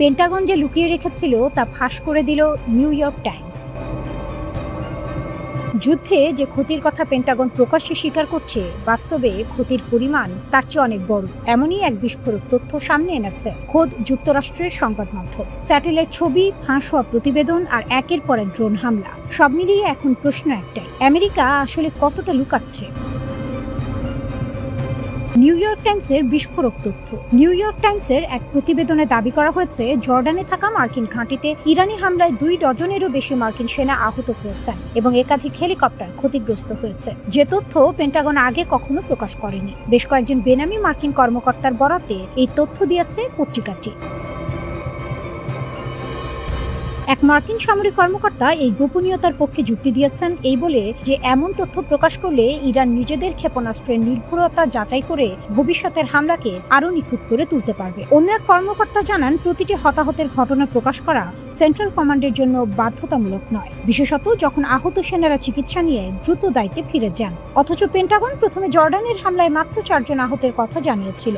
Pentagon যে লুকিয়ে রেখেছিল তা ফাঁস করে দিল নিউ ইয়র্ক টাইমস। যুদ্ধে যে ক্ষতির কথা পেন্টাগন প্রকাশ্যে স্বীকার করছে, বাস্তবে ক্ষতির পরিমাণ তার চেয়ে অনেক বড়। এমনই এক বিস্ফোরক তথ্য সামনে এনেছে খোদ যুক্তরাষ্ট্রের সংবাদ মাধ্যম। স্যাটেলাইট ছবি, ফাঁস হওয়া প্রতিবেদন আর একের পর এক ড্রোন হামলা, সব মিলিয়ে এখন প্রশ্ন একটাই, আমেরিকা আসলে কতটা লুকাচ্ছে? নিউ ইয়র্ক টাইমসের বিস্ফোরক তথ্য। নিউ ইয়র্ক টাইমসের এক প্রতিবেদনে দাবি করা হয়েছে, জর্ডানে থাকা মার্কিন ঘাঁটিতে ইরানি হামলায় 2 ডজনেরও বেশি মার্কিন সেনা আহত হয়েছেন এবং একাধিক হেলিকপ্টার ক্ষতিগ্রস্ত হয়েছে, যে তথ্য পেন্টাগন আগে কখনো প্রকাশ করেনি। বেশ কয়েকজন বেনামি মার্কিন কর্মকর্তার বরাতে এই তথ্য দিয়েছে পত্রিকাটি। এক মার্কিন সামরিক কর্মকর্তা এই গোপনীয়তার পক্ষে যুক্তি দিয়েছেন, এই বলে যে এমন তথ্য প্রকাশ করলে ইরান নিজেদের ক্ষেপণাস্ত্রের নির্ভরতা যাচাই করে ভবিষ্যতের হামলাকে আরও নিখুঁত করে তুলতে পারবে। অন্য এক কর্মকর্তা জানান, প্রতিটি হতাহতের ঘটনা প্রকাশ করা সেন্ট্রাল কমান্ডের জন্য বাধ্যতামূলক নয়, বিশেষত যখন আহত সেনারা চিকিৎসা নিয়ে দ্রুত দায়িত্বে ফিরে যান। অথচ পেন্টাগন প্রথমে জর্ডানের হামলায় মাত্র 4 জন আহতের কথা জানিয়েছিল।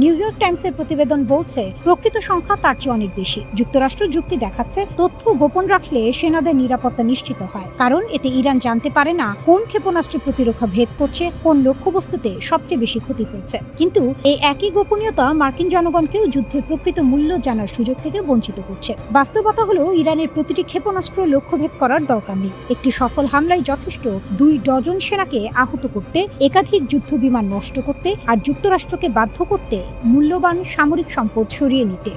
নিউ ইয়র্ক টাইমসের প্রতিবেদন বলছে, প্রকৃত সংখ্যা তার চেয়ে অনেক বেশি। যুক্তরাষ্ট্র যুক্তি দেখাচ্ছে, তথ্য গোপন রাখলে সেনাদের নিরাপত্তা নিশ্চিত হয়, কারণ এতে ইরান জানতে পারে না কোন ক্ষেপণাস্ত্র প্রতিরক্ষা ভেদ করছে, কোন লক্ষ্যবস্তুতে সবচেয়ে বেশি ক্ষতি হয়েছে। কিন্তু এই একই গোপনীয়তা মার্কিন জনগণকেও যুদ্ধের প্রকৃত মূল্য জানার সুযোগ থেকে বঞ্চিত করছে। বাস্তবতা হলো, ইরানের প্রতিটি ক্ষেপণাস্ত্র লক্ষ্যভেদ করার দরকার নেই। একটি সফল হামলাই যথেষ্ট 2 ডজন সেনাকে আহত করতে, একাধিক যুদ্ধ বিমান নষ্ট করতে আর যুক্তরাষ্ট্রকে বাধ্য করতে মূল্যবান সামরিক সম্পদ সরিয়ে নিতে।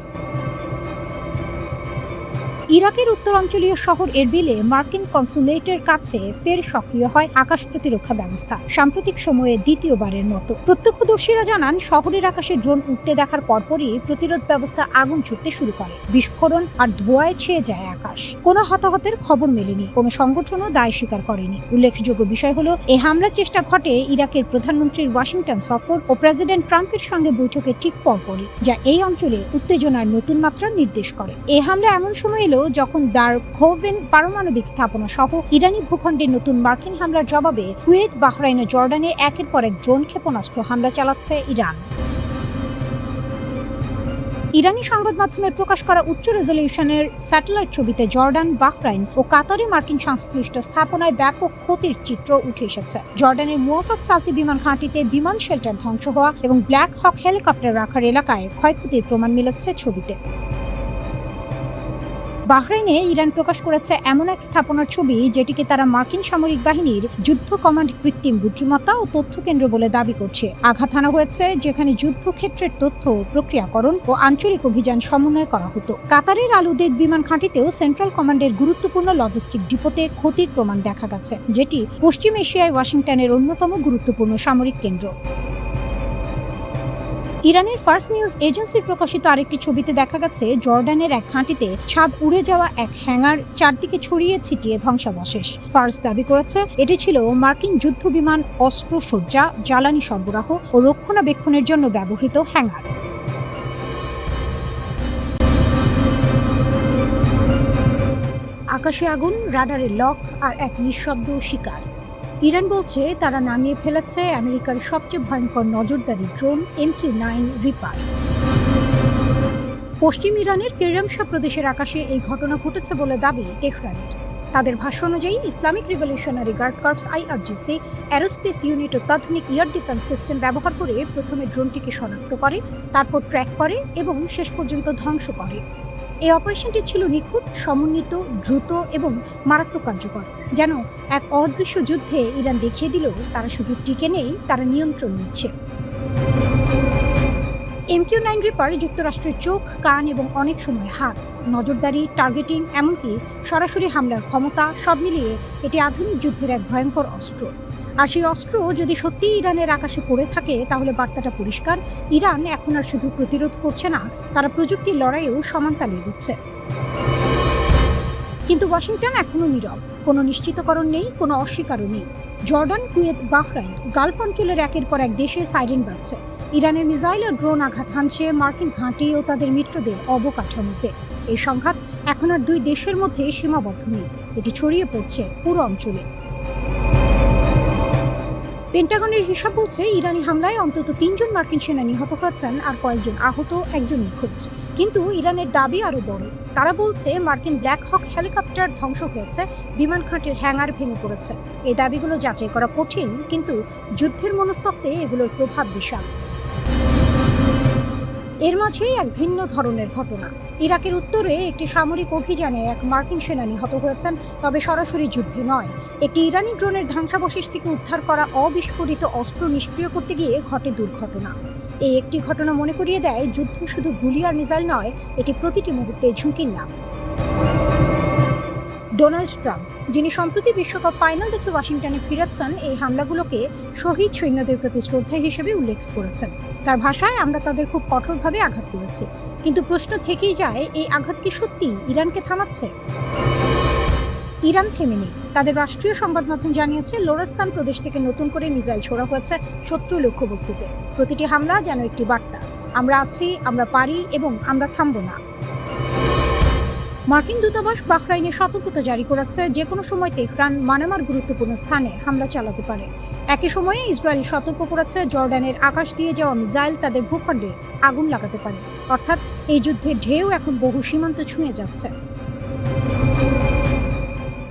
ইরাকের উত্তরাঞ্চলীয় শহর এরবিলে মার্কিন কনসুলেটের কাছে ফের সক্রিয় হয় আকাশ প্রতিরক্ষা ব্যবস্থা, সাম্প্রতিক সময়ে দ্বিতীয়বারের মতো। প্রত্যক্ষদর্শীরা জানান, শহরের আকাশে ড্রোন উঠতে দেখার পরপরই প্রতিরোধ ব্যবস্থা আগুন ছুটতে শুরু করে। বিস্ফোরণ আর ধোঁয়ায় ছেয়ে যায় আকাশ। কোনো হতাহতের খবর মেলেনি, কোনো সংগঠনও দায় স্বীকার করেনি। উল্লেখযোগ্য বিষয় হলো, এই হামলার চেষ্টা ঘটে ইরাকের প্রধানমন্ত্রীর ওয়াশিংটন সফর ও প্রেসিডেন্ট ট্রাম্পের সঙ্গে বৈঠকের ঠিক পরপরই, যা এই অঞ্চলে উত্তেজনার নতুন মাত্রা নির্দেশ করে। এই হামলা এমন সময় এলো যখন দার খোভেন পারমাণবিক স্থাপনা সহ ইরানি ভূখণ্ডে নতুন মার্কিন হামলার জবাবে কুয়েত, বাহরাইন ও জর্ডানে একের পর এক ড্রোন ক্ষেপণাস্ত্র হামলা চালাচ্ছে ইরান। ইরানি সংবাদ মাধ্যমের প্রকাশ করা উচ্চ রেজলিউশনের স্যাটেলাইট ছবিতে জর্ডান, বাহরাইন ও কাতারে মার্কিন সংশ্লিষ্ট স্থাপনায় ব্যাপক ক্ষতির চিত্র উঠে এসেছে। জর্ডানের মুওয়াফাক সালতি বিমান ঘাঁটিতে বিমান শেল্টার ধ্বংস হওয়া এবং ব্ল্যাক হক হেলিকপ্টার রাখার এলাকায় ক্ষয়ক্ষতির প্রমাণ মিলেছে ছবিতে। বাহরাইনে ইরান প্রকাশ করেছে এমন এক স্থাপনার ছবি, যেটিকে তারা মার্কিন সামরিক বাহিনীর যুদ্ধ কমান্ড, কৃত্রিম বুদ্ধিমত্তা ও তথ্য কেন্দ্র বলে দাবি করছে। আঘাত হানা হয়েছে যেখানে যুদ্ধক্ষেত্রের তথ্য প্রক্রিয়াকরণ ও আঞ্চলিক অভিযান সমন্বয় করা হতো। কাতারের আল উদেদ বিমান ঘাঁটিতেও সেন্ট্রাল কমান্ডের গুরুত্বপূর্ণ লজিস্টিক ডিপোতে ক্ষতির প্রমাণ দেখা গেছে, যেটি পশ্চিম এশিয়ায় ওয়াশিংটনের অন্যতম গুরুত্বপূর্ণ সামরিক কেন্দ্র। ইরানের ফার্স্ট নিউজ এজেন্সির প্রকাশিত আরেকটি ছবিতে দেখা গেছে, জর্ডানের এক ঘাঁটিতে ছাদ উড়ে যাওয়া এক হ্যাঙ্গার, চারদিকে ছড়িয়ে ছিটিয়ে ধ্বংসাবশেষ। ফার্স দাবি করেছে, এটি ছিল মার্কিন যুদ্ধ বিমান, অস্ত্র সজ্জা, জ্বালানি সরবরাহ ও রক্ষণাবেক্ষণের জন্য ব্যবহৃত হ্যাঙ্গার। আকাশে আগুন, রাডারে লক আর এক নিঃশব্দ শিকার। ইরান বলছে, তারা নামিয়ে ফেলেছে আমেরিকার সবচেয়ে ভয়ঙ্কর নজরদারি ড্রোন MQ-9 রিপার। পশ্চিম ইরানের কেরমশাহ প্রদেশের আকাশে এই ঘটনা ঘটেছে বলে দাবি তেহরানের। তাদের ভাষ্য অনুযায়ী, Islamic revolutionary guard corps IRGC aerospace unit অত্যাধুনিক এয়ার ডিফেন্স সিস্টেম ব্যবহার করে প্রথমে ড্রোনটিকে শনাক্ত করে, তারপর ট্র্যাক করে এবং শেষ পর্যন্ত ধ্বংস করে। এই অপারেশনটি ছিল নিখুঁত, সমন্বিত, দ্রুত এবং মারাত্মক কার্যকর। যেন এক অদৃশ্য যুদ্ধে ইরান দেখিয়ে দিল, তারা শুধু টিকে নেই, তারা নিয়ন্ত্রণ নিচ্ছে। MQ-9 রিপার যুক্তরাষ্ট্রের চোখ, কান এবং অনেক সময় হাত, নজরদারি, টার্গেটিং, এমনকি সরাসরি হামলার ক্ষমতা, সব মিলিয়ে এটি আধুনিক যুদ্ধের এক ভয়ঙ্কর অস্ত্র। আর সেই অস্ত্র যদি সত্যিই ইরানের আকাশে পড়ে থাকে, তাহলে বার্তাটা পরিষ্কার, ইরান এখন আর শুধু প্রতিরোধ করছে না, তারা প্রযুক্তির লড়াইয়েও সমান তালে দিচ্ছে। কিন্তু ওয়াশিংটন এখনও নীরব। কোনো নিশ্চিতকরণ নেই, কোনো অস্বীকারও নেই। জর্ডান, কুয়েত, বাহরাইন, গালফ অঞ্চলের একের পর এক দেশে সাইরেন বাজছে। ইরানের মিসাইল আর ড্রোন আঘাত হানছে মার্কিন ঘাঁটি ও তাদের মিত্রদের অবকাঠামোতে। এই সংঘাত এখন আর 2 দেশের মধ্যে সীমাবদ্ধ নেই, এটি ছড়িয়ে পড়ছে পুরো অঞ্চলে। পেন্টাগনের হিসাব বলছে ইরানি হামলায় অন্তত 3 জন মার্কিন সেনা নিহত হয়েছেন আর কয়েকজন আহত, একজন নিখোঁজ। কিন্তু ইরানের দাবি আরো বড়। তারা বলছে মার্কিন ব্ল্যাক হক হেলিকপ্টার ধ্বংস হয়েছে, বিমান ঘাঁটির হ্যাঙ্গার ভেঙে পড়েছে। এই দাবিগুলো যাচাই করা কঠিন, কিন্তু যুদ্ধের মনস্তত্ত্বে এগুলোর প্রভাব বিশাল। এর মাঝেই এক ভিন্ন ধরনের ঘটনা। ইরাকের উত্তরে একটি সামরিক অভিযানে এক মার্কিন সেনা নিহত হয়েছেন, তবে সরাসরি যুদ্ধে নয়। একটি ইরানি ড্রোনের ধ্বংসাবশেষ থেকে উদ্ধার করা অবিস্ফোরিত অস্ত্র নিষ্ক্রিয় করতে গিয়ে ঘটে দুর্ঘটনা। এই একটি ঘটনা মনে করিয়ে দেয় যুদ্ধ শুধু গুলি আর মিসাইল নয়, এটি প্রতিটি মুহূর্তে ঝুঁকির নাম। ডোনাল্ড ট্রাম্প, যিনি সম্প্রতি বিশ্বকাপ ফাইনাল দেখে ওয়াশিংটনে ফিরেছেন, এই হামলাগুলোকে শহীদ সৈন্যদের প্রতি শ্রদ্ধা হিসেবে উল্লেখ করেছেন। তার ভাষায়, আমরা তাদের খুব কঠোরভাবে আঘাত করেছি। কিন্তু প্রশ্ন থেকেই যায়, এই আঘাত কি সত্যি ইরানকে থামাচ্ছে? ইরান থেমে নেই। তাদের রাষ্ট্রীয় সংবাদ মাধ্যম জানিয়েছে লোরেস্তান প্রদেশ থেকে নতুন করে মিসাইল ছোড়া হয়েছে শত্রু লক্ষ্যবস্তুতে। প্রতিটি হামলা যেন একটি বার্তা, আমরা আছি, আমরা পারি এবং আমরা থামব না। মার্কিন দূতাবাস বাহরাইনে সতর্কতা জারি করেছে, যে কোনো সময় তেহরান মানামার গুরুত্বপূর্ণ স্থানে হামলা চালাতে পারে। একই সময়ে ইসরায়েল সতর্ক করেছে জর্ডানের আকাশ দিয়ে যাওয়া মিসাইল তাদের ভূখণ্ডে আগুন লাগাতে পারে। অর্থাৎ এই যুদ্ধের ঢেউ এখন বহু সীমান্ত ছুঁয়ে যাচ্ছে।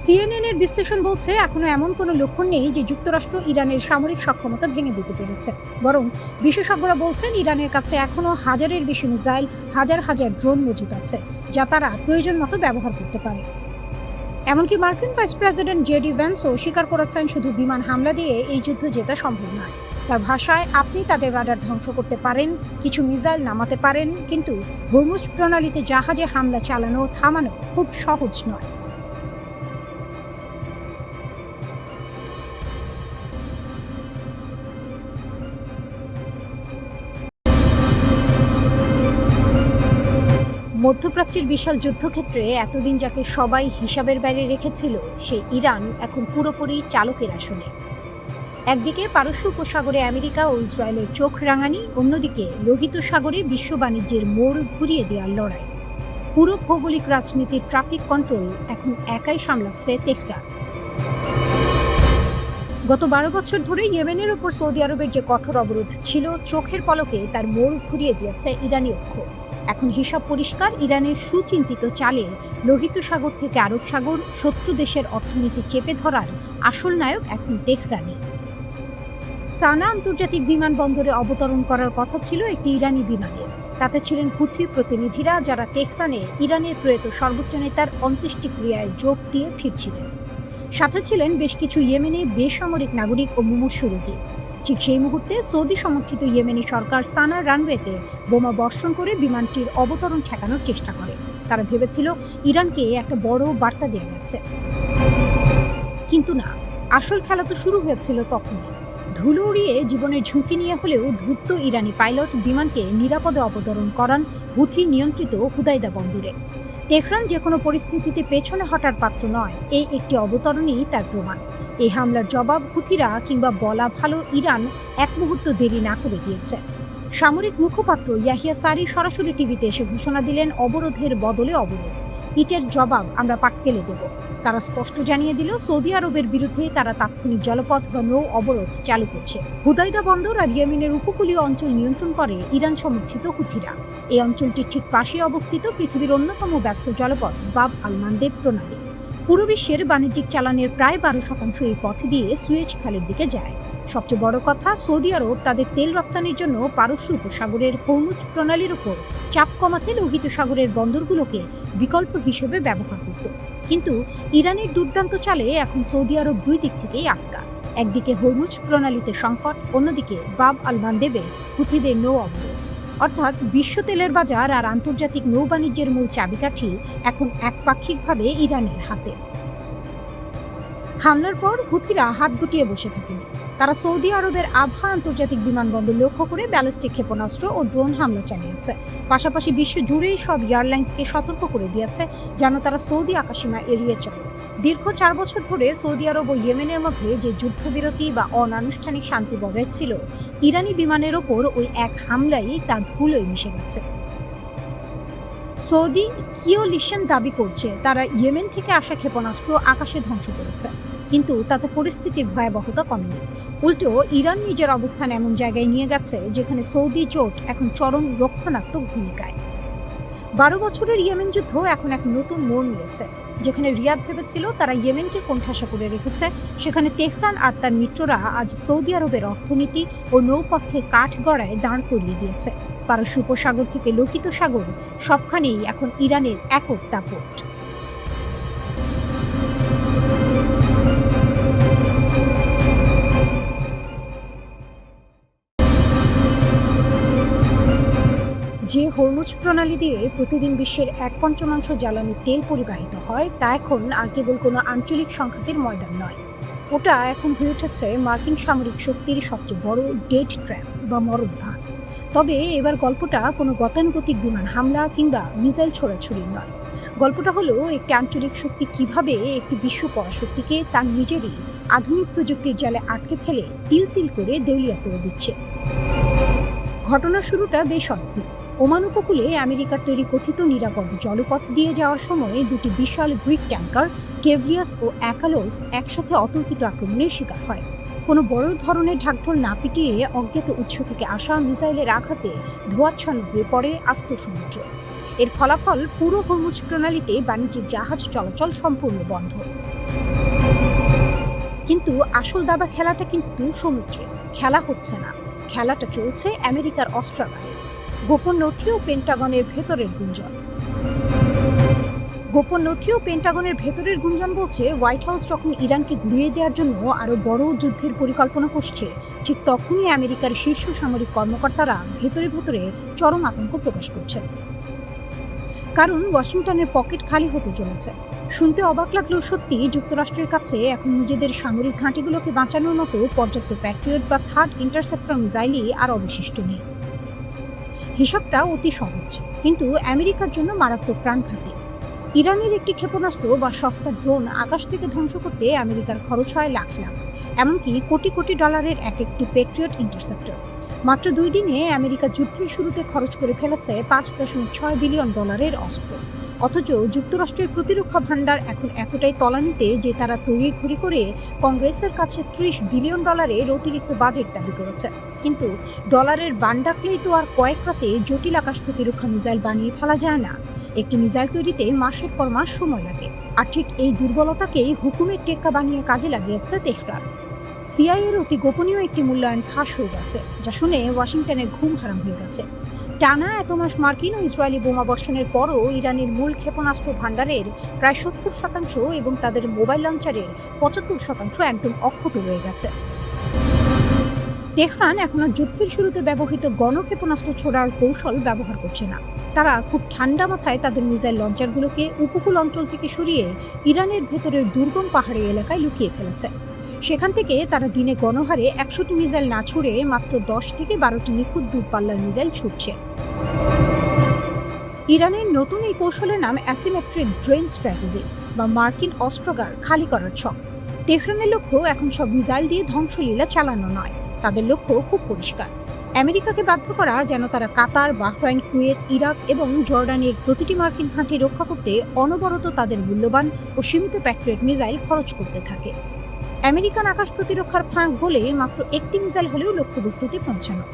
সিএনএন-এর বিশ্লেষণ বলছে, এখনো এমন কোনো লক্ষণ নেই যে যুক্তরাষ্ট্র ইরানের সামরিক সক্ষমতা ভেঙে দিতে পেরেছে। বরং বিশেষজ্ঞরা বলছেন, ইরানের কাছে এখনো হাজারের বেশি মিসাইল, হাজার হাজার ড্রোন মজুদ আছে, যা তারা প্রয়োজন মতো ব্যবহার করতে পারে। এমনকি মার্কিন ভাইস প্রেসিডেন্ট জেডি ভ্যান্সও স্বীকার করেছেন, শুধু বিমান হামলা দিয়ে এই যুদ্ধ জেতা সম্ভব নয়। তার ভাষায়, আপনি তাদের রাডার ধ্বংস করতে পারেন, কিছু মিসাইল নামাতে পারেন, কিন্তু হরমুজ প্রণালীতে জাহাজে হামলা চালানো থামানো খুব সহজ নয়। মধ্যপ্রাচ্যের বিশাল যুদ্ধক্ষেত্রে এতদিন যাকে সবাই হিসাবের বাইরে রেখেছিল, সেই ইরান এখন পুরোপুরি চালকের আসনে। একদিকে পারস্য উপসাগরে আমেরিকা ও ইসরায়েলের চোখ রাঙানি, অন্যদিকে লোহিত সাগরে বিশ্ব বাণিজ্যের মোড় ঘুরিয়ে দেওয়ার লড়াই। পুরো ভৌগোলিক রাজনীতির ট্রাফিক কন্ট্রোল এখন একাই সামলাচ্ছে তেহরান। গত 12 বছর ধরে ইয়েমেনের উপর সৌদি আরবের যে কঠোর অবরোধ ছিল, চোখের পলকে তার মোড় ঘুরিয়ে দিয়েছে ইরানি অক্ষ। এখন হিসাব পরিষ্কার, ইরানের সুচিন্তিত চালে লোহিত সাগর থেকে আরব সাগর, শত্রু দেশের অর্থনীতি চেপে ধরার আসল নায়ক এখন তেহরানি। সানা আন্তর্জাতিক বিমানবন্দরে অবতরণ করার কথা ছিল একটি ইরানি বিমানের। তাতে ছিলেন হুথি প্রতিনিধিরা, যারা তেহরানে ইরানের প্রয়াত সর্বোচ্চ নেতার অন্ত্যেষ্টিক্রিয়ায় যোগ দিয়ে ফিরছিলেন। সাথে ছিলেন বেশ কিছু ইয়েমেনি বেসামরিক নাগরিক ও মুমূর্ষু রোগী। ঠিক সেই মুহূর্তে সৌদি সমর্থিত ইয়েমেনি সরকার সানার রানওয়েতে বোমা বর্ষণ করে বিমানটির অবতরণ ঠেকানোর চেষ্টা করে। তারা ভেবেছিল ইরানকে একটা বড় বার্তা দেওয়া গেছে, কিন্তু না, আসল খেলা তো শুরু হয়েছিল তখনই। ধুলো উড়িয়ে জীবনের ঝুঁকি নিয়ে হলেও ধূর্ত ইরানি পাইলট বিমানকে নিরাপদে অবতরণ করান হুথি নিয়ন্ত্রিত হুদাইদা বন্দরে। তেহরান যে কোনো পরিস্থিতিতে পেছনে হটার পাত্র নয়, এই একটি অবতরণই তার প্রমাণ। এই হামলার জবাব হুথিরা, কিংবা বলা ভালো ইরান, এক মুহূর্ত দেরি না করে দিয়েছে। সামরিক মুখপাত্র ইয়াহিয়া সারি সরাসরি টিভিতে এসে ঘোষণা দিলেন, অবরোধের বদলে অবরোধ, ইটের জবাব আমরা পাটকেলে দেব। তারা স্পষ্ট জানিয়ে দিল, সৌদি আরবের বিরুদ্ধে তারা তাৎক্ষণিক জলপথ বা নৌ অবরোধ চালু করছে। হুদাইদা বন্দর আর ইয়েমেনের উপকূলীয় অঞ্চল নিয়ন্ত্রণ করে ইরান সমর্থিত হুথিরা। এই অঞ্চলটির ঠিক পাশে অবস্থিত পৃথিবীর অন্যতম ব্যস্ত জলপথ বাব আল মানদেব প্রণালী। পুরো বিশ্বের বাণিজ্যিক চালানের প্রায় 12% এই পথ দিয়ে সুয়েজ খালের দিকে যায়। সবচেয়ে বড় কথা, সৌদি আরব তাদের তেল রপ্তানির জন্য পারস্য উপসাগরের হরমুজ প্রণালীর উপর চাপ কমাতে লোহিত সাগরের বন্দরগুলোকে বিকল্প হিসেবে ব্যবহার করত। কিন্তু ইরানের দুর্দান্ত চালে এখন সৌদি আরব দুই দিক থেকেই আটকা। একদিকে হরমুজ প্রণালীতে সংকট, অন্যদিকে বাব আল মানদেবে হুথিদের নৌ অবরোধ। অর্থাৎ বিশ্ব তেলের বাজার আর আন্তর্জাতিক নৌ বাণিজ্যের মূল চাবিকাঠি এখন একপাক্ষিকভাবে ইরানের হাতে। হামলার পর হুথিরা হাত গুটিয়ে বসে থাকেনি। তারা সৌদি আরবের আভা আন্তর্জাতিক বিমানবন্দর লক্ষ্য করে ব্যালিস্টিক ক্ষেপণাস্ত্র ও ড্রোন হামলা চালিয়েছে। পাশাপাশি বিশ্ব জুড়েই সব এয়ারলাইন্সকে সতর্ক করে দিয়েছে যেন তারা সৌদি আকাশসীমা এড়িয়ে চলে। দীর্ঘ 4 বছর ধরে সৌদি আরব ও ইয়েমেনের মধ্যে যে যুদ্ধবিরতি বা অনানুষ্ঠানিক শান্তি বজায় ছিল, ইরানি বিমানের ওপর ওই এক হামলাই তা ধুলোয় মিশে গেছে। সৌদি কিওলিশন দাবি করছে তারা ইয়েমেন থেকে আসা ক্ষেপণাস্ত্র আকাশে ধ্বংস করেছে। কিন্তু তাতে পরিস্থিতির ভয়াবহতা কমেনি। উল্টো ইরান নিজের অবস্থান এমন জায়গায় নিয়ে গেছে যেখানে সৌদি জোট এখন চরম রক্ষণাত্মক ভূমিকায়। 12 বছরের ইয়েমেন যুদ্ধ এখন এক নতুন মোড় নিয়েছে। যেখানে রিয়াদ ভেবেছিল তারা ইয়েমেনকে কোণঠাসা করে রেখেছে, সেখানে তেহরান আর তার মিত্ররা আজ সৌদি আরবের অর্থনীতি ও নৌপথকে কাঠগড়ায় দাঁড় করিয়ে দিয়েছে। পারস্য উপসাগর থেকে লোহিত সাগর সবখানেই এখন ইরানের একক দাপট। যে হরমুজ প্রণালী দিয়ে প্রতিদিন বিশ্বের 1/5 জ্বালানি তেল পরিবাহিত হয় তা এখন আর কেবল কোনো আঞ্চলিক সংঘাতের ময়দান নয়, ওটা এখন হয়ে উঠেছে মার্কিন সামরিক শক্তির সবচেয়ে বড় ডেড ট্র্যাপ বা মরণভান। তবে এবার গল্পটা কোনো গতানুগতিক বিমান হামলা কিংবা মিসাইল ছোড়াছুড়ির নয়। গল্পটা হলো একটি আঞ্চলিক শক্তি কিভাবে একটি বিশ্ব পরাশক্তিকে তার নিজেরই আধুনিক প্রযুক্তির জালে আটকে ফেলে তিল তিল করে দেউলিয়া করে দিচ্ছে। ঘটনার শুরুটা বেশ অদ্ভুত। ওমান উপকূলে আমেরিকার তৈরি কথিত নিরাপদ জলপথ দিয়ে যাওয়ার সময় দুটি বিশাল গ্রিক ট্যাঙ্কার কেভলিয়াস ও অ্যাকালোস একসাথে অতর্কিত আক্রমণের শিকার হয়। কোনো বড় ধরনের ঢাকঢোল না পিটিয়ে অজ্ঞাত উৎস থেকে আসা মিসাইলের আঘাতে ধোঁয়াচ্ছন্ন হয়ে পড়ে আস্ত সমুদ্র। এর ফলাফল পুরো হরমুজ প্রণালীতে বাণিজ্যিক জাহাজ চলাচল সম্পূর্ণ বন্ধ। কিন্তু আসল দাবা খেলাটা কিন্তু সমুদ্রে খেলা হচ্ছে না, খেলাটা চলছে আমেরিকার অস্ত্রাগারে। গোপন নথি ও পেন্টাগনের ভেতরের গুঞ্জন বলছে হোয়াইট হাউস যখন ইরানকে ঘুরিয়ে দেওয়ার জন্য আরো বড় যুদ্ধের পরিকল্পনা করছে, ঠিক তখনই আমেরিকার শীর্ষ সামরিক কর্মকর্তারা ভেতরে ভেতরে চরম আতঙ্ক প্রকাশ করছেন। কারণ ওয়াশিংটনের পকেট খালি হতে চলেছে। শুনতে অবাক লাগলেও সত্যি, যুক্তরাষ্ট্রের কাছে এখন নিজেদের সামরিক ঘাঁটিগুলোকে বাঁচানোর মতো পর্যাপ্ত প্যাট্রিয়ট বা থার্ড ইন্টারসেপ্টর মিসাইলই আর অবশিষ্ট নেই। হিসাবটা অতি সহজ, কিন্তু আমেরিকার জন্য মারাত্মক প্রাণঘাতী। ইরানের একটি ক্ষেপণাস্ত্র বা সস্তা ড্রোন আকাশ থেকে ধ্বংস করতে আমেরিকার খরচ হয় লাখ লাখ, এমনকি কোটি কোটি ডলারের একটি প্যাট্রিয়ট ইন্টারসেপ্টর। মাত্র 2 দিনে আমেরিকা যুদ্ধের শুরুতে খরচ করে ফেলেছে $5.6 বিলিয়ন অস্ত্র। অথচ যুক্তরাষ্ট্রের প্রতিরক্ষা ভাণ্ডার এখন এতটাই তলানিতে যে তারা তড়িঘড়ি করে কংগ্রেসের কাছে $30 বিলিয়ন অতিরিক্ত বাজেট দাবি করেছে। কিন্তু ডলারের বান ডাকলেই তো আর কয়েক রাতে জটিল আকাশ প্রতিরক্ষা মিসাইল বানিয়ে ফেলা যায় না। একটি মিসাইল তৈরিতে মাসের পর মাস সময় লাগে। আর ঠিক এই দুর্বলতাকেই হুকুমের টেক্কা বানিয়ে কাজে লাগিয়েছে তেহরান। সিআইএর অতি গোপনীয় একটি মূল্যায়ন ফাঁস হয়ে গেছে, যা শুনে ওয়াশিংটনের ঘুম হারাম হয়ে গেছে। টানা এত মাস মার্কিন ও ইসরায়েলি বোমা বর্ষণের পরও ইরানের মূল ক্ষেপণাস্ত্র ভাণ্ডারের প্রায় 70% এবং তাদের মোবাইল লঞ্চারের 75% একদম অক্ষত রয়ে গেছে। তেহরান এখনো যুদ্ধের শুরুতে ব্যবহৃত গণক্ষেপণাস্ত্র ছোড়ার কৌশল ব্যবহার করছে না। তারা খুব ঠান্ডা মাথায় তাদের মিসাইল লঞ্চারগুলোকে উপকূল অঞ্চল থেকে সরিয়ে ইরানের ভেতরের দুর্গম পাহাড়ি এলাকায় লুকিয়ে ফেলেছে। সেখান থেকে তারা দিনে গণহারে 100টি মিসাইল না ছুড়ে মাত্র 10 থেকে 12টি নিখুঁত দূরপাল্লার মিসাইল ছুটছে। ইরানের নতুন এই কৌশলের নাম অ্যাসিমেট্রিক ড্রেন স্ট্র্যাটেজি বা মার্কিন অস্ত্রাগার খালি করার ছক। তেহরানের লক্ষ্য এখন সব মিসাইল দিয়ে ধ্বংসলীলা চালানো নয়, তাদের লক্ষ্য খুব পরিষ্কার, আমেরিকাকে বাধ্য করা যেন তারা কাতার, বাহরাইন, কুয়েত, ইরাক এবং জর্ডানের প্রতিটি মার্কিন ঘাঁটি রক্ষা করতে অনবরত তাদের মূল্যবান ও সীমিত প্যাট্রিয়ট মিসাইল খরচ করতে থাকে। আমেরিকান আকাশ প্রতিরক্ষার ফাঁক বলে মাত্র একটি মিসাইল হলেও লক্ষ্যবস্তুতে পৌঁছানো।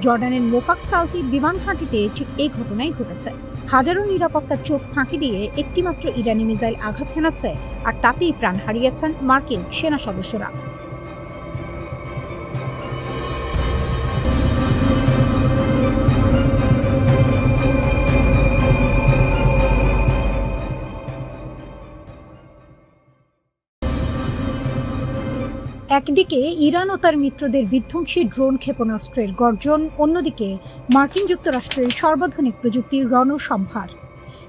জর্ডানের মোফাক সালতি বিমান ঘাঁটিতে ঠিক এই ঘটনাই ঘটেছে। হাজারো নিরাপত্তার চোখ ফাঁকি দিয়ে একটি মাত্র ইরানি মিসাইল আঘাত হেনাচ্ছে, আর তাতেই প্রাণ হারিয়েছেন মার্কিন সেনা সদস্যরা। একদিকে ইরান ও তার মিত্রদের বিধ্বংসী ড্রোন ক্ষেপণাস্ত্রের গর্জন, অন্যদিকে মার্কিন যুক্তরাষ্ট্রের সর্বাধুনিক প্রযুক্তির রণসম্ভার।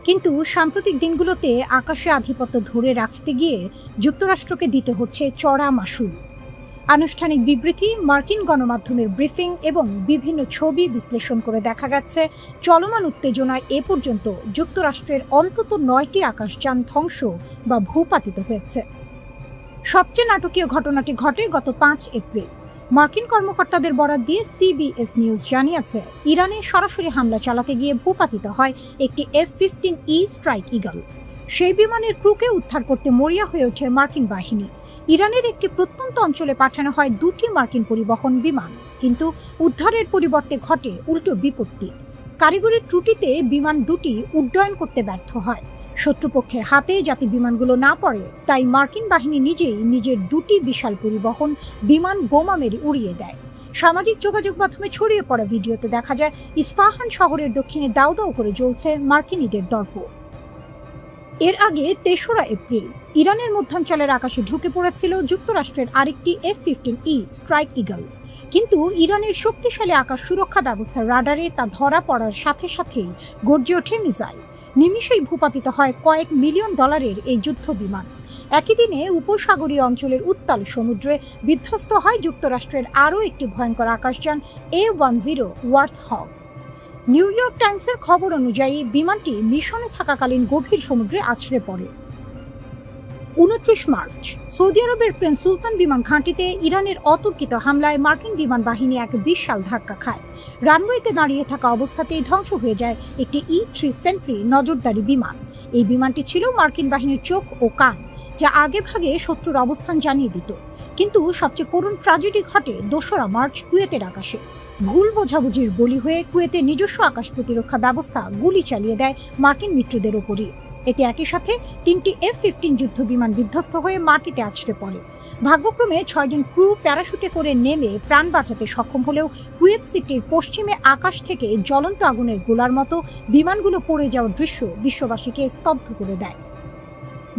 কিন্তু সাম্প্রতিক দিনগুলোতে আকাশে আধিপত্য ধরে রাখতে গিয়ে যুক্তরাষ্ট্রকে দিতে হচ্ছে চড়া মাশুল। আনুষ্ঠানিক বিবৃতি, মার্কিন গণমাধ্যমের ব্রিফিং এবং বিভিন্ন ছবি বিশ্লেষণ করে দেখা গেছে চলমান উত্তেজনায় এ পর্যন্ত যুক্তরাষ্ট্রের অন্তত 9টি আকাশযান ধ্বংস বা ভূপাতিত হয়েছে। সবচেয়ে নাটকীয় ঘটনাটি ঘটে গত 5 এপ্রিল। মার্কিন কর্মকর্তাদের বরাত দিয়ে সিবিএস নিউজ জানিয়েছে, ইরানে সরাসরি হামলা চালাতে গিয়ে ভূপাতিত হয় একটি F-15E স্ট্রাইক ইগল। সেই বিমানের ক্রুকে উদ্ধার করতে মরিয়া হয়ে ওঠে মার্কিন বাহিনী। ইরানের একটি প্রত্যন্ত অঞ্চলে পাঠানো হয় 2টি মার্কিন পরিবহন বিমান, কিন্তু উদ্ধারের পরিবর্তে ঘটে উল্টো বিপত্তি। কারিগরি ত্রুটিতে বিমান দুটি উড্ডয়ন করতে ব্যর্থ হয়। শত্রুপক্ষের হাতে যাতে বিমানগুলো না পড়ে, তাই মার্কিন বাহিনী নিজেই নিজের 2টি বিশাল পরিবহন বিমান বোমা মেরে উড়িয়ে দেয়। সামাজিক যোগাযোগ মাধ্যমে ছড়িয়ে পড়া ভিডিওতে দেখা যায় ইস্পাহান শহরের দক্ষিণে দাউ দাউ করে জ্বলছে মার্কিনীদের দর্প। এর আগে 3রা এপ্রিল ইরানের মধ্যাঞ্চলের আকাশে ঢুকে পড়েছিল যুক্তরাষ্ট্রের আরেকটি F-15E স্ট্রাইক ইগল, কিন্তু ইরানের শক্তিশালী আকাশ সুরক্ষা ব্যবস্থার রাডারে তা ধরা পড়ার সাথে সাথেই গর্জে ওঠে মিসাইল। নিমিষেই ভূপাতিত হয় কয়েক মিলিয়ন ডলারের এই যুদ্ধ বিমান। একই দিনে উপসাগরীয় অঞ্চলের উত্তাল সমুদ্রে বিধ্বস্ত হয় যুক্তরাষ্ট্রের আরও একটি ভয়ঙ্কর আকাশযান A-10 ওয়ার্থহগ। নিউ ইয়র্ক টাইমসের খবর অনুযায়ী বিমানটি মিশনে থাকাকালীন গভীর সমুদ্রে আছড়ে পড়ে। 29 মার্চ সৌদি আরবের প্রিন্স সুলতান বিমান ঘাঁটিতে ইরানের অতর্কিত হামলায় মার্কিন বিমান বাহিনী এক বিশাল ধাক্কা খায়। রানওয়েতে দাঁড়িয়ে থাকা অবস্থাতেই ধ্বংস হয়ে যায় একটি E-3 সেন্ট্রি নজরদারি বিমান। এই বিমানটি ছিল মার্কিন বাহিনীর চোখ ও কান, যা আগে ভাগে শত্রুর অবস্থান জানিয়ে দিত। কিন্তু সবচেয়ে করুণ ট্র্যাজেডি ঘটে 2রা মার্চ কুয়েতের আকাশে। ভুল বোঝাবুঝির বলি হয়ে কুয়েতের নিজস্ব আকাশ প্রতিরক্ষা ব্যবস্থা গুলি চালিয়ে দেয় মার্কিন মিত্রদের ওপরই। এতে একই সাথে 3টি F-15 যুদ্ধ বিমান বিধ্বস্ত হয়ে মাটিতে আছড়ে পড়ে। ভাগ্যক্রমে 6 জন ক্রু প্যারাশুটে করে নেমে প্রাণ বাঁচাতে সক্ষম হলেও কুয়েত সিটির পশ্চিমে আকাশ থেকে জ্বলন্ত আগুনের গোলার মতো বিমানগুলো পড়ে যাওয়ার দৃশ্য বিশ্ববাসীকে স্তব্ধ করে দেয়।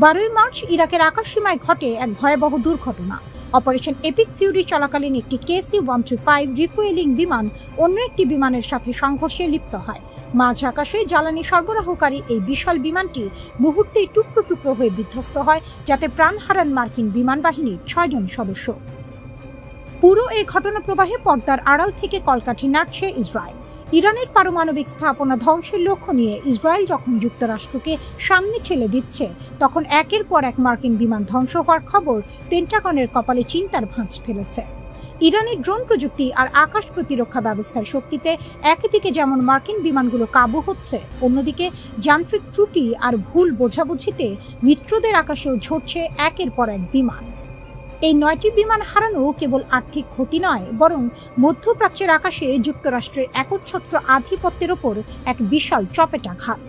12 মার্চ ইরাকের আকাশসীমায় ঘটে এক ভয়াবহ দুর্ঘটনা। অপারেশন এপিক ফিউরি চলাকালীন একটি KC-135 রিফুয়েলিং বিমান অন্য একটি বিমানের সাথে সংঘর্ষে লিপ্ত হয়। মাঝ আকাশে জ্বালানি সরবরাহকারী এই বিশাল বিমানটি মুহূর্তেই টুকরো টুকরো হয়ে বিধ্বস্ত হয়, যাতে প্রাণ হারান মার্কিন বিমান বাহিনীর 6 জন সদস্য। পুরো এই ঘটনা প্রবাহে পর্দার আড়াল থেকে কলকাঠি নাড়ছে ইসরায়েল। ইরানের পারমাণবিক স্থাপনা ধ্বংসের লক্ষ্য নিয়ে ইসরায়েল যখন যুক্তরাষ্ট্রকে সামনে ঠেলে দিচ্ছে, তখন একের পর এক মার্কিন বিমান ধ্বংস হওয়ার খবর পেন্টাগনের কপালে চিন্তার ভাঁজ ফেলেছে। ইরানের ড্রোন প্রযুক্তি আর আকাশ প্রতিরক্ষা ব্যবস্থার শক্তিতে একদিকে যেমন মার্কিন বিমানগুলো কাবু হচ্ছে, অন্যদিকে যান্ত্রিক ত্রুটি আর ভুল বোঝাবুঝিতে মিত্রদের আকাশেও ঝরছে একের পর এক বিমান। এই 9টি বিমান হারানো কেবল আর্থিক ক্ষতি নয়, বরং মধ্যপ্রাচ্যের আকাশে যুক্তরাষ্ট্রের একচ্ছত্র আধিপত্যের ওপর এক বিশাল চপেটাঘাত।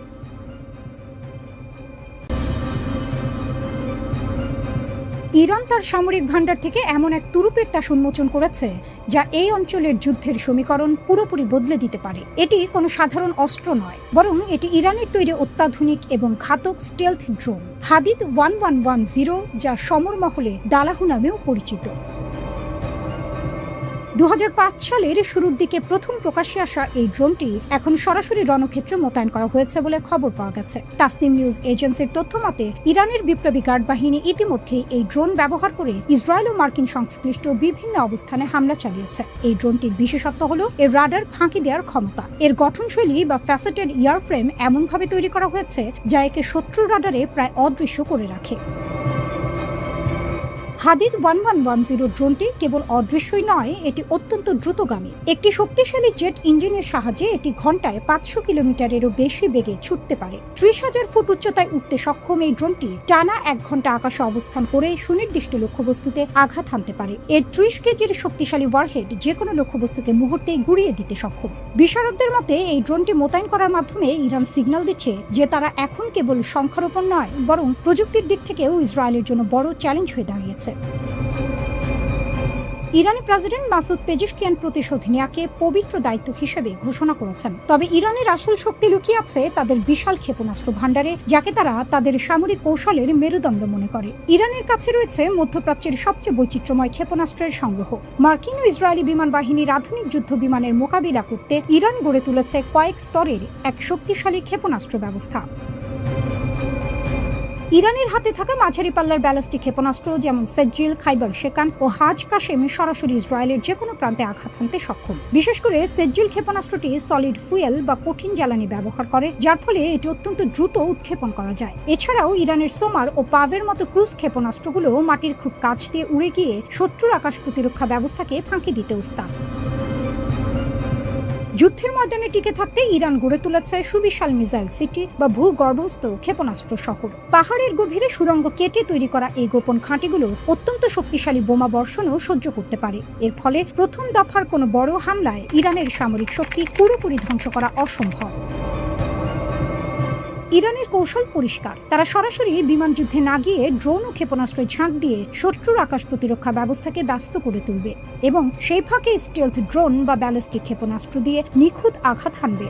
ইরান তার সামরিক ভান্ডার থেকে এমন এক তুরুপের তাস উন্মোচন করেছে, যা এই অঞ্চলের যুদ্ধের সমীকরণ পুরোপুরি বদলে দিতে পারে। এটি কোনো সাধারণ অস্ত্র নয়, বরং এটি ইরানের তৈরি অত্যাধুনিক এবং ঘাতক স্টেলথ ড্রোন হাদিদ 1110, যা সমর মহলে দালাহু নামেও পরিচিত। 2005 সালের শুরুর দিকে প্রথম প্রকাশ্যে আসা এই ড্রোনটি এখন সরাসরি রণক্ষেত্রে মোতায়েন করা হয়েছে বলে খবর পাওয়া গেছে। তাসনিম নিউজ এজেন্সির তথ্য মতে ইরানের বিপ্লবী গার্ড বাহিনী ইতিমধ্যেই এই ড্রোন ব্যবহার করে ইসরায়েল ও মার্কিন সংশ্লিষ্ট বিভিন্ন অবস্থানে হামলা চালিয়েছে। এই ড্রোনটির বিশেষত্ব হলো এর রাডার ফাঁকি দেওয়ার ক্ষমতা। এর গঠনশৈলী বা ফ্যাসেটেড ইয়ারফ্রেম এমনভাবে তৈরি করা হয়েছে যা একে শত্রুর রাডারে প্রায় অদৃশ্য করে রাখে। হাদিদ 1110 ড্রোনটি কেবল অদৃশ্যই নয়, এটি অত্যন্ত দ্রুতগামী। একটি শক্তিশালী জেট ইঞ্জিনের সাহায্যে এটি ঘন্টায় 500 কিলোমিটারেরও বেশি বেগে ছুটতে পারে। 30,000 ফুট উচ্চতায় উঠতে সক্ষম এই ড্রোনটি টানা 1 ঘন্টা আকাশে অবস্থান করে সুনির্দিষ্ট লক্ষ্যবস্তুতে আঘাত হানতে পারে। এর 30 কেজির শক্তিশালী ওয়ারহেড যে কোনো লক্ষ্যবস্তুকে মুহূর্তেই গুঁড়িয়ে দিতে সক্ষম। বিশারদদের মতে এই ড্রোনটি মোতায়েন করার মাধ্যমে ইরান সিগন্যাল দিচ্ছে যে তারা এখন কেবল সংখ্যারোপণ নয়, বরং প্রযুক্তির দিক থেকেও ইসরায়েলের জন্য বড় চ্যালেঞ্জ হয়ে দাঁড়িয়েছে। ইরানের প্রেসিডেন্ট মাসুদ পেজিশকিয়ান প্রতিশোধ নেওয়াকে পবিত্র দায়িত্ব হিসেবে ঘোষণা করেছেন। তবে ইরানের আসল শক্তি লুকিয়ে আছে তাদের বিশাল ক্ষেপণাস্ত্র ভান্ডারে, যাকে তারা তাদের সামরিক কৌশলের মেরুদণ্ড মনে করে। ইরানের কাছে রয়েছে মধ্যপ্রাচ্যের সবচেয়ে বৈচিত্র্যময় ক্ষেপণাস্ত্রের সংগ্রহ। মার্কিন ও ইসরায়েলি বিমান বাহিনীর আধুনিক যুদ্ধ বিমানের মোকাবিলা করতে ইরান গড়ে তুলেছে কয়েক স্তরের এক শক্তিশালী ক্ষেপণাস্ত্র ব্যবস্থা। ইরানের হাতে থাকা মাঝারি পাল্লার ব্যালিস্টিক ক্ষেপণাস্ত্র যেমন সেজ্জিল, খাইবার শেকান ও হাজ কাশেম সরাসরি ইসরায়েলের যে কোনো প্রান্তে আঘাত হানতে সক্ষম। বিশেষ করে সেজ্জিল ক্ষেপণাস্ত্রটি সলিড ফুয়েল বা কঠিন জ্বালানি ব্যবহার করে, যার ফলে এটি অত্যন্ত দ্রুত উৎক্ষেপণ করা যায়। এছাড়াও ইরানের সোমার ও পাভের মতো ক্রুজ ক্ষেপণাস্ত্রগুলো মাটির খুব কাছ দিয়ে উড়ে গিয়ে শত্রুর আকাশ প্রতিরক্ষা ব্যবস্থাকে ফাঁকি দিতে উস্তাদ। যুদ্ধের ময়দানে টিকে থাকতে ইরান গড়ে তুলেছে সুবিশাল মিসাইল সিটি বা ভূগর্ভস্থ ক্ষেপণাস্ত্র শহর। পাহাড়ের গভীরে সুড়ঙ্গ কেটে তৈরি করা এই গোপন ঘাঁটিগুলো অত্যন্ত শক্তিশালী বোমা বর্ষণও সহ্য করতে পারে। এর ফলে প্রথম দফার কোনো বড় হামলায় ইরানের সামরিক শক্তি পুরোপুরি ধ্বংস করা অসম্ভব। ইরানের কৌশল পরিষ্কার, তারা সরাসরি বিমান যুদ্ধে না গিয়ে ড্রোন ও ক্ষেপণাস্ত্রের ঝাঁক দিয়ে শত্রুর আকাশ প্রতিরক্ষা ব্যবস্থাকে ব্যস্ত করে তুলবে এবং সেই ফাঁকে স্টেলথ ড্রোন বা ব্যালিস্টিক ক্ষেপণাস্ত্র দিয়ে নিখুঁত আঘাত হানবে।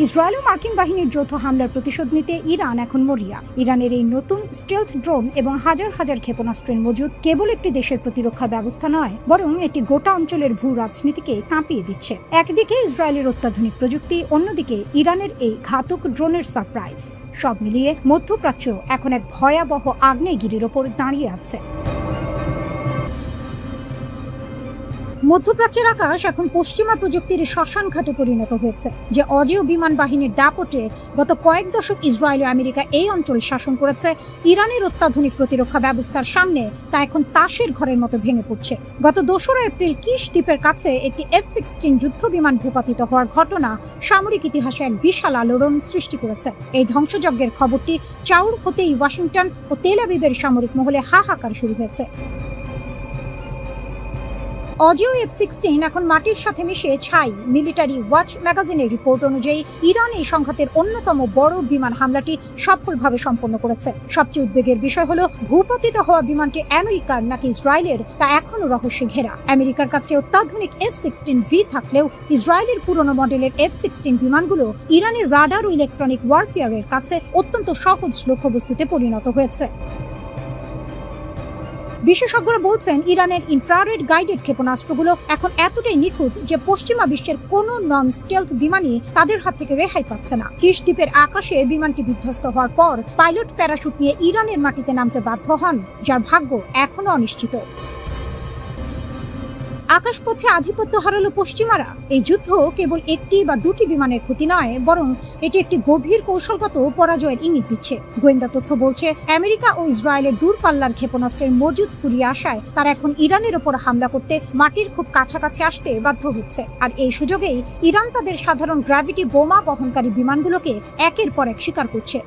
ইসরায়েল ও মার্কিন বাহিনীর যৌথ হামলার প্রতিশোধ নিতে ইরান এখন মরিয়া। ইরানের এই নতুন স্টেলথ ড্রোন এবং হাজার হাজার ক্ষেপণাস্ত্রের মজুদ কেবল একটি দেশের প্রতিরক্ষা ব্যবস্থা নয়, বরং এটি গোটা অঞ্চলের ভূ রাজনীতিকে কাঁপিয়ে দিচ্ছে। একদিকে ইসরায়েলের অত্যাধুনিক প্রযুক্তি, অন্যদিকে ইরানের এই ঘাতক ড্রোনের সারপ্রাইজ। সব মিলিয়ে মধ্যপ্রাচ্য এখন এক ভয়াবহ আগ্নেয়গিরির ওপর দাঁড়িয়ে আছে। মধ্যপ্রাচ্যের আকাশ এখন পশ্চিমা প্রযুক্তির শ্মশান ঘাটে পরিণত হয়েছে। যে অজেয় বিমান বাহিনীর দাপটে গত কয়েক দশক ইসরায়েল ও আমেরিকা এই অঞ্চল শাসন করেছে, ইরানের অত্যাধুনিক প্রতিরক্ষা ব্যবস্থার সামনে তা এখন তাসের ঘরের মতো ভেঙে পড়ছে। গত 2 এপ্রিল কিশ দ্বীপের কাছে একটি F-16 যুদ্ধ বিমান ভূপাতিত হওয়ার ঘটনা সামরিক ইতিহাসে এক বিশাল আলোড়ন সৃষ্টি করেছে। এই ধ্বংসযজ্ঞের খবরটি চাউর হতেই ওয়াশিংটন ও তেল আবিবের সামরিক মহলে হাহাকার শুরু হয়েছে। অজেয় F-16 এখন মাটির সাথে মিশে ছাই। মিলিটারি ওয়াচ ম্যাগাজিনের রিপোর্ট অনুযায়ী ইরান এই সংঘাতের অন্যতম বড় বিমান হামলাটি সফলভাবে সম্পন্ন করেছে। সবচেয়ে উদ্বেগের বিষয় হলো ভূপাতিত হওয়া বিমানটি আমেরিকার নাকি ইসরায়েলের তা এখনো রহস্যে ঘেরা। আমেরিকার কাছে অত্যাধুনিক F-16V থাকলেও ইসরায়েলের পুরনো মডেলের F-16 বিমানগুলো ইরানের রাডার ও ইলেকট্রনিক ওয়ারফেয়ারের কাছে অত্যন্ত সহজ লক্ষ্যবস্তুতে পরিণত হয়েছে। বিশেষজ্ঞরা বলছেন, ইরানের ইনফ্রারেড গাইডেড ক্ষেপণাস্ত্রগুলো এখন এতটাই নিখুঁত যে পশ্চিমা বিশ্বের কোনো নন স্টেলথ বিমানই তাদের হাত থেকে রেহাই পাচ্ছে না। কিশ দ্বীপের আকাশে বিমানটি বিধ্বস্ত হওয়ার পর পাইলট প্যারাশুট নিয়ে ইরানের মাটিতে নামতে বাধ্য হন, যার ভাগ্য এখনো অনিশ্চিত। আকাশপথে আধিপত্য হারালো পশ্চিমারা। এই যুদ্ধ কেবল একটি বা দুটি বিমানের ক্ষতি নয়, বরং এটি একটি গভীর কৌশলগত পরাজয়ের ইঙ্গিত দিচ্ছে। গোয়েন্দা তথ্য বলছে, আমেরিকা ও ইসরায়েলের দূরপাল্লার ক্ষেপণাস্ত্রের মজুদ ফুরিয়ে আসায় তারা এখন ইরানের ওপর হামলা করতে মাটির খুব কাছাকাছি আসতে বাধ্য হচ্ছে। আর এই সুযোগেই ইরান তাদের সাধারণ গ্র্যাভিটি বোমা বহনকারী বিমানগুলোকে একের পর এক শিকার করছে।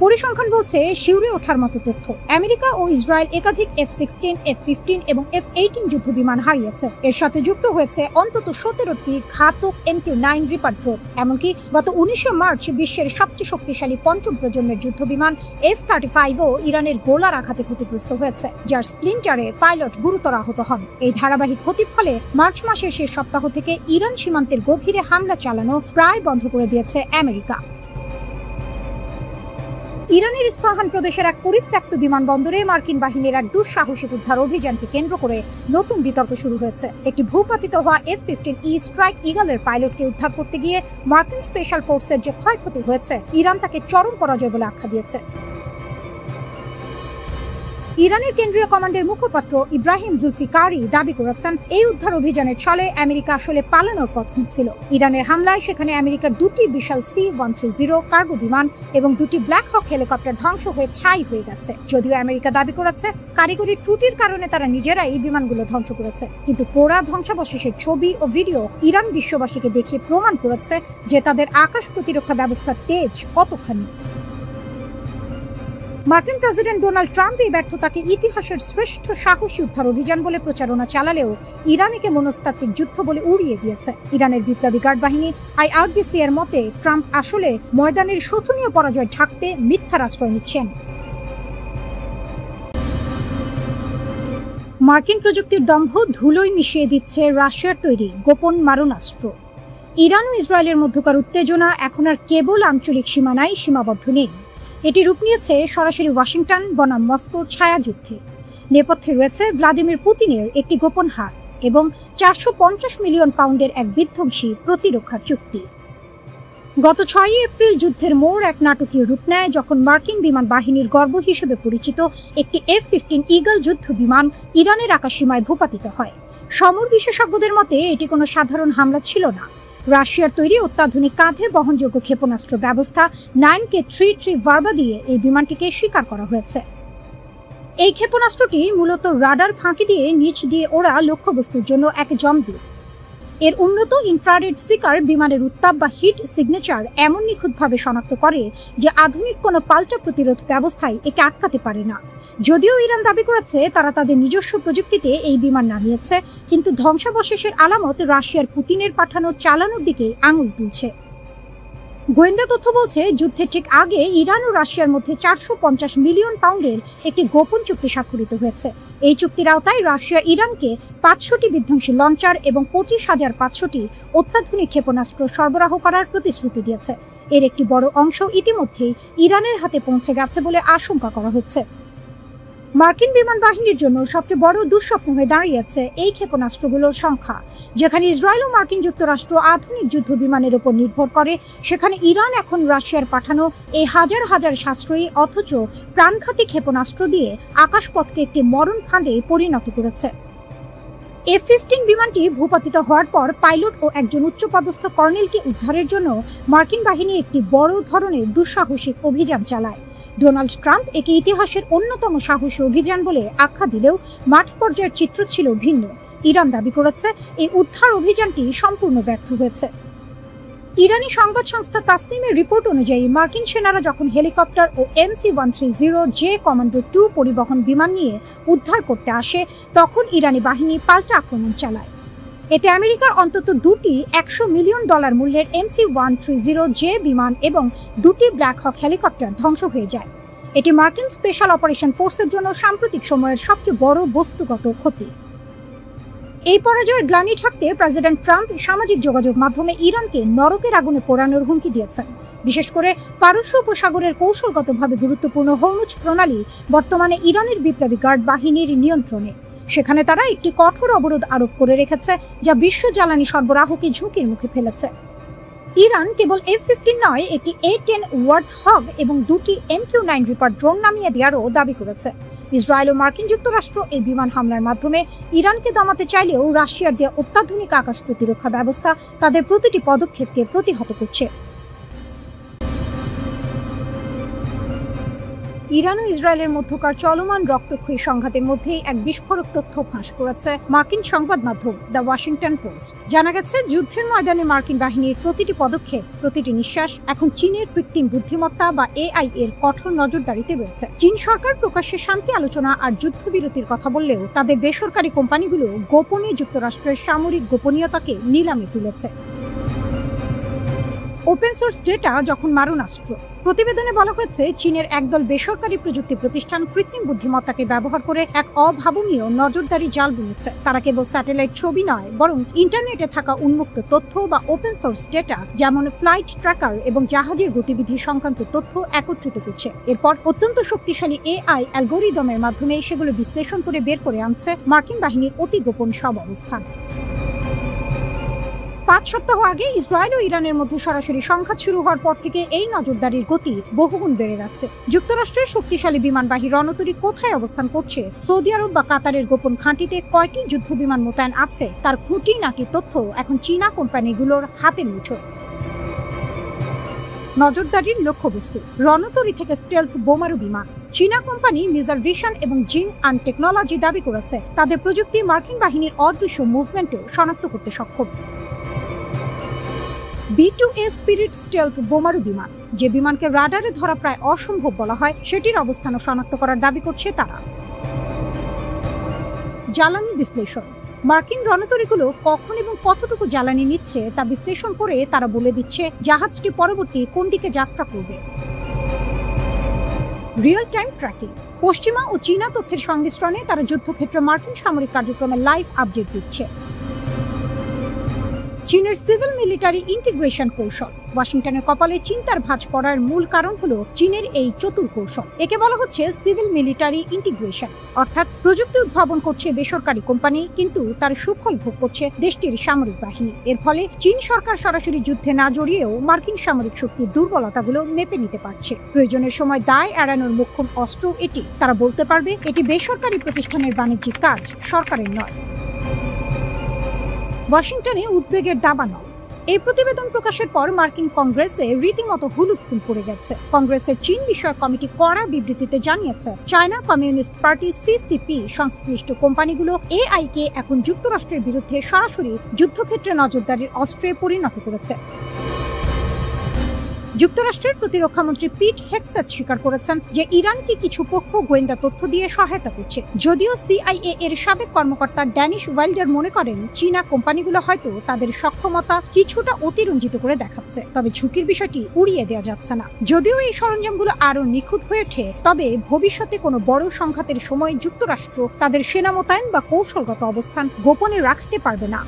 পরিসংখ্যান বলছে, শিউরে ওঠার মতো তথ্য, আমেরিকা ও ইসরায়েল একাধিক F-16, F-15 এবং F-18 যুদ্ধ বিমান হারিয়েছে। এর সাথে যুক্ত হয়েছে অন্তত 17টি ঘাতক MQ-9 রিপার ড্রোন। এমনকি গত 19 মার্চ বিশ্বের সবচেয়ে শক্তিশালী পঞ্চম প্রজন্মের যুদ্ধ বিমান F-35ও ইরানের গোলার আঘাতে ক্ষতিগ্রস্ত হয়েছে, যার স্প্লিন্টারে পাইলট গুরুতর আহত হন। এই ধারাবাহিক ক্ষতির ফলে মার্চ মাসের শেষ সপ্তাহ থেকে ইরান সীমান্তের গভীরে হামলা চালানো প্রায় বন্ধ করে দিয়েছে আমেরিকা। ইরানের ইস্পাহান প্রদেশের এক পরিত্যক্ত বিমানবন্দরে মার্কিন বাহিনীর এক দুঃসাহসিক উদ্ধার অভিযানকে কেন্দ্র করে নতুন বিতর্ক শুরু হয়েছে। একটি ভূপাতিত হওয়া F-15E স্ট্রাইক ইগলের পাইলটকে উদ্ধার করতে গিয়ে মার্কিন স্পেশাল ফোর্সের যে ক্ষয়ক্ষতি হয়েছে, ইরান তাকে চরম পরাজয় বলে আখ্যা দিয়েছে। ইরানের কেন্দ্রীয় কমান্ডের মুখপাত্র ইব্রাহিম জুলফিকারি দাবি করেছেন, এই উদ্ধার অভিযানের ছলে আমেরিকা আসলে পালানোর পথ খুঁজছিল। ইরানের হামলায় সেখানে আমেরিকার 2টি বিশাল C-130 কার্গো বিমান এবং 2টি ব্ল্যাক হক হেলিকপ্টার ধ্বংস হয়ে ছাই হয়ে গেছে। যদিও আমেরিকা দাবি করেছে কারিগরি ত্রুটির কারণে তারা নিজেরাই এই বিমানগুলো ধ্বংস করেছে, কিন্তু পোড়া ধ্বংসাবশেষের ছবি ও ভিডিও ইরান বিশ্ববাসীকে দেখিয়ে প্রমাণ করেছে যে তাদের আকাশ প্রতিরক্ষা ব্যবস্থার তেজ কতখানি। মার্কিন প্রেসিডেন্ট ডোনাল্ড ট্রাম্প এই ব্যর্থতাকে ইতিহাসের শ্রেষ্ঠ সাহসী উদ্ধার অভিযান বলে প্রচারণা চালালেও ইরানকে মনস্তাত্ত্বিক যুদ্ধ বলে উড়িয়ে দিয়েছে। ইরানের বিপ্লবী গার্ড বাহিনী IRGC এর মতে, ট্রাম্প আসলে ময়দানের শোচনীয় পরাজয় ঢাকতে মিথ্যার আশ্রয় নিচ্ছেন। মার্কিন প্রযুক্তির দম্ভ ধুলোয় মিশিয়ে দিচ্ছে রাশিয়ার তৈরি গোপন মারণাস্ত্র। ইরান ও ইসরায়েলের মধ্যকার উত্তেজনা এখন আর কেবল আঞ্চলিক সীমানায় সীমাবদ্ধ নেই। এটি রূপ নিয়েছে সরাসরি ওয়াশিংটন বনাম মস্কোর ছায়াযুদ্ধে। নেপথ্যে রয়েছে ভ্লাদিমির পুতিনের একটি গোপন হাত এবং 450 মিলিয়ন পাউন্ডের এক বিধ্বংসী প্রতিরক্ষা চুক্তি। গত 6 এপ্রিল যুদ্ধের মোড় এক নাটকীয় রূপ নেয়, যখন মার্কিন বিমান বাহিনীর গর্ব হিসেবে পরিচিত একটি F-15 ঈগল যুদ্ধ বিমান ইরানের আকাশসীমায় ভূপাতিত হয়। সমর বিশেষজ্ঞদের মতে এটি কোনো সাধারণ হামলা ছিল না। রাশিয়ার তৈরি অত্যাধুনিক কাঁধে বহনযোগ্য ক্ষেপণাস্ত্র ব্যবস্থা 9K-33 ভার্বা দিয়ে এই বিমানটিকে শিকার করা হয়েছে। এই ক্ষেপণাস্ত্রটি মূলত রাডার ফাঁকি দিয়ে নিচ দিয়ে ওড়া লক্ষ্যবস্তুর জন্য এক জমদূত। এর উন্নত ইনফ্রারেড সিকার বিমানের উত্তাপ বা হিট সিগনেচার এমন নিখুঁতভাবে শনাক্ত করে যে আধুনিক কোনো পাল্টা প্রতিরোধ ব্যবস্থায় একে আটকাতে পারে না। যদিও ইরান দাবি করেছে তারা তাদের নিজস্ব প্রযুক্তিতে এই বিমান নামিয়েছে, কিন্তু ধ্বংসাবশেষের আলামত রাশিয়ার পুতিনের পাঠানো চালানোর দিকে আঙুল তুলছে। গোয়েন্দা তথ্য বলছে যুদ্ধের ঠিক আগে ইরান ও রাশিয়ার মধ্যে 450 মিলিয়ন পাউন্ডের একটি গোপন চুক্তি স্বাক্ষরিত হয়েছে। এই চুক্তির আওতায় রাশিয়া ইরানকে 500টি বিধ্বংসী লঞ্চার এবং 25,500টি অত্যাধুনিক ক্ষেপণাস্ত্র সরবরাহ করার প্রতিশ্রুতি দিয়েছে। এর একটি বড় অংশ ইতিমধ্যেই ইরানের হাতে পৌঁছে গেছে বলে আশঙ্কা করা হচ্ছে। মার্কিন বিমান বাহিনীর জন্য সবচেয়ে বড় দুঃস্বপ্ন হয়ে দাঁড়িয়েছে এই ক্ষেপণাস্ত্রগুলোর সংখ্যা। যেখানে ইসরায়েল ও মার্কিন যুক্তরাষ্ট্র আধুনিক যুদ্ধ বিমানের উপর নির্ভর করে, সেখানে ইরান এখন রাশিয়ার পাঠানো এই হাজার হাজার সাশ্রয়ী অথচ প্রাণঘাতী ক্ষেপণাস্ত্র দিয়ে আকাশপথকে একটি মরণ ফাঁদে পরিণত করেছে। F-15 বিমানটি ভূপাতিত হওয়ার পর পাইলট ও একজন উচ্চপদস্থ কর্নেলকে উদ্ধারের জন্য মার্কিন বাহিনী একটি বড় ধরনের দুঃসাহসিক অভিযান চালায়। ডোনাল্ড ট্রাম্প একে ইতিহাসের অন্যতম সাহসী অভিযান বলে আখ্যা দিলেও মাঠ পর্যায়ের চিত্র ছিল ভিন্ন। ইরান দাবি করেছে এই উদ্ধার অভিযানটি সম্পূর্ণ ব্যর্থ হয়েছে। ইরানি সংবাদ সংস্থা তাসনিমের রিপোর্ট অনুযায়ী মার্কিন সেনারা যখন হেলিকপ্টার ও MC-130J কমান্ডো 2 পরিবহন বিমান নিয়ে উদ্ধার করতে আসে, তখন ইরানি বাহিনী পাল্টা আক্রমণ চালায়। এতে আমেরিকার অন্তত দুটি $100 মিলিয়ন মূল্যের MC-130J বিমান এবং দুটি ব্ল্যাক হক হেলিকপ্টার ধ্বংস হয়ে যায়। এটি মার্কিন স্পেশাল অপারেশন ফোর্সের জন্য সাম্প্রতিক সময়ের সবচেয়ে বড় বস্তুগত ক্ষতি। এই পরাজয়ের গ্লানি ঢাকতে প্রেসিডেন্ট ট্রাম্প সামাজিক যোগাযোগ মাধ্যমে ইরানকে নরকের আগুনে পোড়ানোর হুমকি দিয়েছেন। বিশেষ করে পারস্য উপসাগরের কৌশলগতভাবে গুরুত্বপূর্ণ হরমুজ প্রণালী বর্তমানে ইরানের বিপ্লবী গার্ড বাহিনীর নিয়ন্ত্রণে। সেখানে তারা একটি কঠোর অবরোধ আরোপ করে রেখেছে, যা বিশ্ব জ্বালানি সরবরাহকে ঝুঁকির মুখে ফেলেছে। ইরান কেবল F-15 নয়, একটি A-10 ওয়ার্থহগ এবং দুটি MQ-9 রিপার ড্রোন নামিয়ে দেওয়ারও দাবি করেছে। ইসরায়েল ও মার্কিন যুক্তরাষ্ট্র এই বিমান হামলার মাধ্যমে ইরানকে দমাতে চাইলেও রাশিয়ার দেওয়া অত্যাধুনিক আকাশ প্রতিরক্ষা ব্যবস্থা তাদের প্রতিটি পদক্ষেপকে প্রতিহত করছে। ইরান ও ইসরায়েলের মধ্যকার চলমান রক্তক্ষয়ী সংঘাতের মধ্যেই এক বিস্ফোরক তথ্য ফাঁস করেছে মার্কিন সংবাদ মাধ্যম দ্য ওয়াশিংটন পোস্ট। জানা গেছে, যুদ্ধের ময়দানে মার্কিন বাহিনীর প্রতিটি পদক্ষেপ, প্রতিটি নিঃশ্বাস এখন চীনের কৃত্রিম বুদ্ধিমত্তা বা AI এর কঠোর নজরদারিতে রয়েছে। চীন সরকার প্রকাশ্যে শান্তি আলোচনা আর যুদ্ধবিরতির কথা বললেও তাদের বেসরকারি কোম্পানিগুলো গোপনে যুক্তরাষ্ট্রের সামরিক গোপনীয়তাকে নিলামে তুলেছে। ওপেন সোর্স ডেটা যখন মারণাস্ত্র। প্রতিবেদনে বলা হয়েছে, চীনের একদল বেসরকারি প্রযুক্তি প্রতিষ্ঠান কৃত্রিম বুদ্ধিমত্তাকে ব্যবহার করে এক অভাবনীয় নজরদারি জাল বুনেছে। তারা কেবল স্যাটেলাইট ছবি নয়, বরং ইন্টারনেটে থাকা উন্মুক্ত তথ্য বা ওপেন সোর্স ডেটা, যেমন ফ্লাইট ট্র্যাকার এবং জাহাজের গতিবিধি সংক্রান্ত তথ্য একত্রিত করছে। এরপর অত্যন্ত শক্তিশালী AI অ্যালগোরিদমের মাধ্যমে সেগুলো বিশ্লেষণ করে বের করে আনছে মার্কিন বাহিনীর অতি গোপন সব অবস্থান। 5 সপ্তাহ আগে ইসরায়েল ও ইরানের মধ্যে সরাসরি সংঘাত শুরু হওয়ার পর থেকে এই নজরদারির গতি বহুগুণ বেড়ে যাচ্ছে। যুক্তরাষ্ট্রের শক্তিশালী বিমানবাহী রণতরী কোথায় অবস্থান করছে, সৌদি আরব বা কাতারের গোপন ঘাঁটিতে কয়টি যুদ্ধ বিমান মোতায়েন আছে, তার খুঁটিনাটি তথ্য এখন চীনা কোম্পানিগুলোর হাতের মুঠোয়। নজরদারির লক্ষ্যবস্তু রণতরী থেকে স্টেলথ বোমারু বিমান। চীনা কোম্পানি মিজার ভিশন এবং জিং আন টেকনোলজি দাবি করেছে তাদের প্রযুক্তি মার্কিন বাহিনীর অদৃশ্য মুভমেন্টও শনাক্ত করতে সক্ষম। B-2A স্পিরিট স্টেলথ বোমারু বিমান, যে বিমানকে রাডারে ধরা প্রায় অসম্ভব বলা হয়, সেটির অবস্থানও শনাক্ত করার দাবি করছে তারা। জ্বালানি বিশ্লেষণ। মার্কিন রণতরীগুলো কখন এবং কতটুকু জ্বালানি নিচ্ছে তা বিশ্লেষণ করে তারা বলে দিচ্ছে জাহাজটি পরবর্তী কোন দিকে যাত্রা করবে। Real time tracking. পশ্চিমা ও চীনা তথ্যের সংমিশ্রণে তারা যুদ্ধক্ষেত্রে মার্কিন সামরিক কার্যক্রমে লাইভ আপডেট দিচ্ছে। চীনের সিভিল মিলিটারি ইন্টিগ্রেশন কৌশল। ওয়াশিংটনের কপালে চিন্তার ভাঁজ পড়ার মূল কারণ হলো চীনের এই চতুর কৌশল। একে বলা হচ্ছে সিভিল মিলিটারি ইন্টিগ্রেশন, অর্থাৎ প্রযুক্তি উদ্ভাবন করছে বেসরকারি কোম্পানি, কিন্তু তার সুফল ভোগ করছে দেশটির সামরিক বাহিনী। এর ফলে চীন সরকার সরাসরি যুদ্ধে না জড়িয়েও মার্কিন সামরিক শক্তির দুর্বলতাগুলো মেপে নিতে পারছে। প্রয়োজনের সময় দায় এড়ানোর মোক্ষম অস্ত্র এটি। তারা বলতে পারবে এটি বেসরকারি প্রতিষ্ঠানের বাণিজ্যিক কাজ, সরকারের নয়। ওয়াশিংটনে উদ্বেগের দাবানল। এই প্রতিবেদন প্রকাশের পর মার্কিন কংগ্রেসে রীতিমতো হুলস্থুল পড়ে গেছে। কংগ্রেসের চীন বিষয়ক কমিটি কড়া বিবৃতিতে জানিয়েছে, চায়না কমিউনিস্ট পার্টি সিসিপি সংশ্লিষ্ট কোম্পানিগুলো এআইকে এখন যুক্তরাষ্ট্রের বিরুদ্ধে সরাসরি যুদ্ধক্ষেত্রে নজরদারির অস্ত্রে পরিণত করেছে। যুক্তরাষ্ট্রের প্রতিরক্ষামন্ত্রী পিট হেগসেথ স্বীকার করেছেন যে ইরানকে কিছু পক্ষ গোয়েন্দা তথ্য দিয়ে সহায়তা করছে। যদিও সিআইএ এর সাবেক কর্মকর্তা ড্যানিশ ওয়াইল্ডার মনে করেন চীনা কোম্পানিগুলো হয়তো তাদের সক্ষমতা কিছুটা অতিরঞ্জিত করে দেখাচ্ছে, তবে ঝুঁকির বিষয়টি উড়িয়ে দেওয়া যাচ্ছে না। যদিও এই সরঞ্জামগুলো আরও নিখুঁত হয়ে ওঠে, তবে ভবিষ্যতে কোনো বড় সংঘাতের সময় যুক্তরাষ্ট্র তাদের সেনা মোতায়েন বা কৌশলগত অবস্থান গোপনে রাখতে পারবে না।